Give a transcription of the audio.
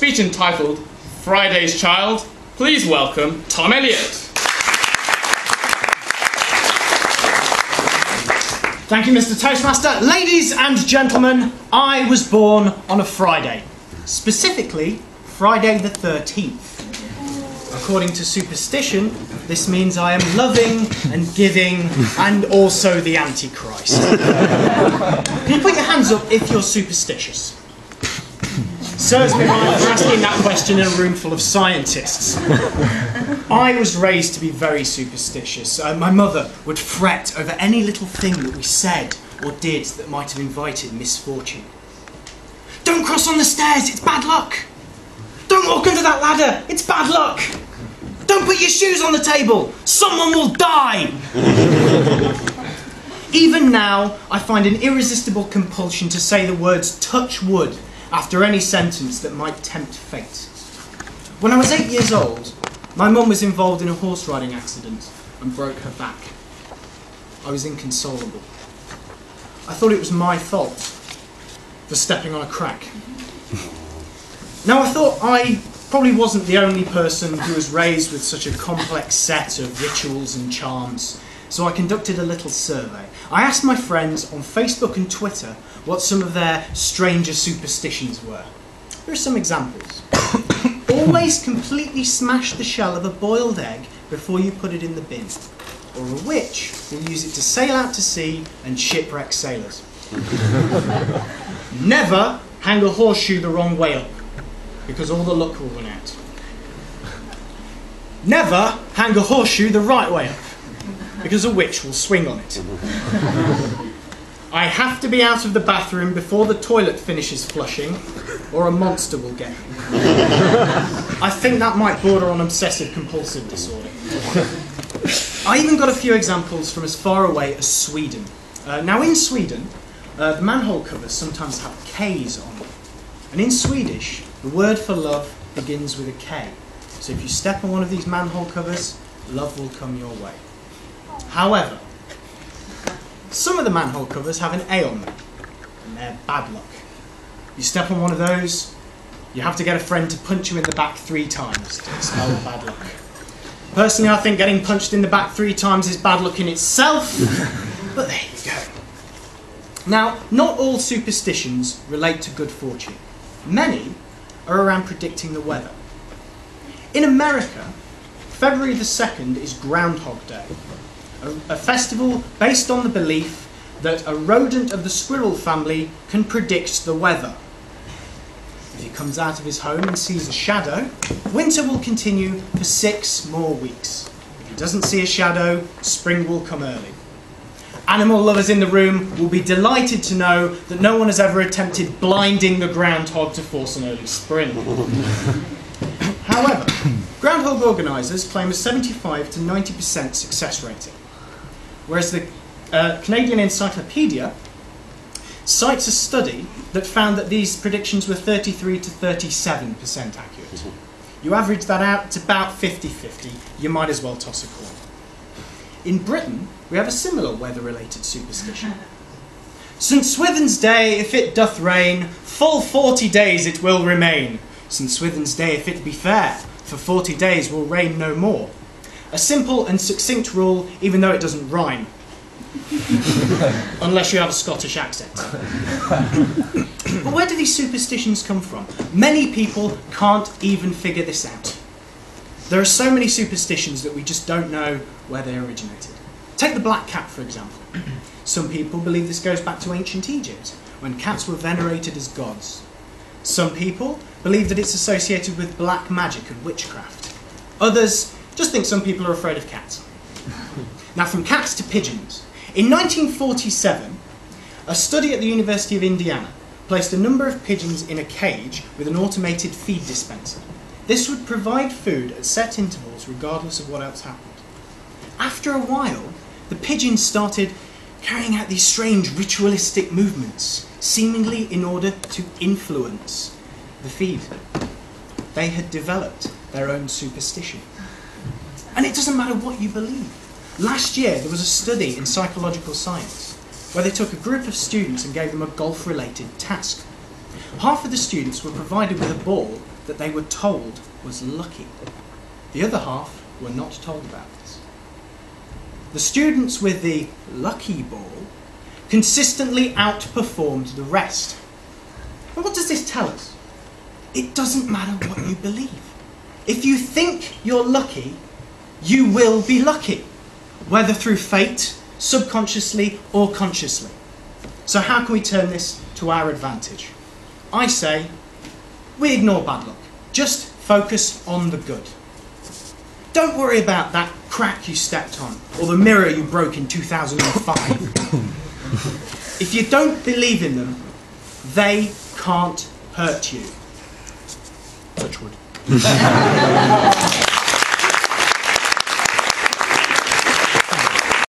speech entitled Friday's Child, please welcome Tom Elliott. Thank you, Mr. Toastmaster. Ladies and gentlemen, I was born on a Friday. Specifically, Friday the 13th. According to superstition, this means I am loving and giving and also the Antichrist. Can you put your hands up if you're superstitious? Serves me right for asking that question in a room full of scientists. I was raised to be very superstitious. My mother would fret over any little thing that we said or did that might have invited misfortune. Don't cross on the stairs, it's bad luck. Don't walk under that ladder, it's bad luck. Don't put your shoes on the table, someone will die. Even now, I find an irresistible compulsion to say the words touch wood after any sentence that might tempt fate. When I was 8 years old, my mum was involved in a horse riding accident and broke her back. I was inconsolable. I thought it was my fault for stepping on a crack. Now I thought I probably wasn't the only person who was raised with such a complex set of rituals and charms, so I conducted a little survey. I asked my friends on Facebook and Twitter what some of their stranger superstitions were. Here are some examples. Always completely smash the shell of a boiled egg before you put it in the bin. Or a witch will use it to sail out to sea and shipwreck sailors. Never hang a horseshoe the wrong way up, because all the luck will run out. Never hang a horseshoe the right way up, because a witch will swing on it. I have to be out of the bathroom before the toilet finishes flushing, or a monster will get me. I think that might border on obsessive-compulsive disorder. I even got a few examples from as far away as Sweden. Now in Sweden, the manhole covers sometimes have K's on them. And in Swedish, the word for love begins with a K. So if you step on one of these manhole covers, love will come your way. However, some of the manhole covers have an A on them, and they're bad luck. You step on one of those, you have to get a friend to punch you in the back 3 times to expel the bad luck. Personally, I think getting punched in the back 3 times is bad luck in itself, but there you go. Now, not all superstitions relate to good fortune. Many are around predicting the weather. In America, February the 2nd is Groundhog Day, a festival based on the belief that a rodent of the squirrel family can predict the weather. If he comes out of his home and sees a shadow, winter will continue for 6 more weeks. If he doesn't see a shadow, spring will come early. Animal lovers in the room will be delighted to know that no one has ever attempted blinding the groundhog to force an early spring. However, groundhog organisers claim a 75 to 90% success rating, whereas the Canadian Encyclopedia cites a study that found that these predictions were 33 to 37% accurate. You average that out, it's about 50-50. You might as well toss a coin. In Britain, we have a similar weather-related superstition. St. Swithin's Day, if it doth rain, full 40 days it will remain. St. Swithin's Day, if it be fair, for 40 days will rain no more. A simple and succinct rule, even though it doesn't rhyme. Unless you have a Scottish accent. But where do these superstitions come from? Many people can't even figure this out. There are so many superstitions that we just don't know where they originated. Take the black cat, for example. Some people believe this goes back to ancient Egypt, when cats were venerated as gods. Some people believe that it's associated with black magic and witchcraft. Others just think some people are afraid of cats. Now, from cats to pigeons. In 1947, a study at the University of Indiana placed a number of pigeons in a cage with an automated feed dispenser. This would provide food at set intervals regardless of what else happened. After a while, the pigeons started carrying out these strange ritualistic movements, seemingly in order to influence the feed. They had developed their own superstition. And it doesn't matter what you believe. Last year, there was a study in psychological science where they took a group of students and gave them a golf-related task. Half of the students were provided with a ball that they were told was lucky. The other half were not told about this. The students with the lucky ball consistently outperformed the rest. And what does this tell us? It doesn't matter what you believe. If you think you're lucky, you will be lucky, whether through fate, subconsciously or consciously. So how can we turn this to our advantage? I say, we ignore bad luck. Just focus on the good. Don't worry about that crack you stepped on or the mirror you broke in 2005. If you don't believe in them, they can't hurt you. Touch wood.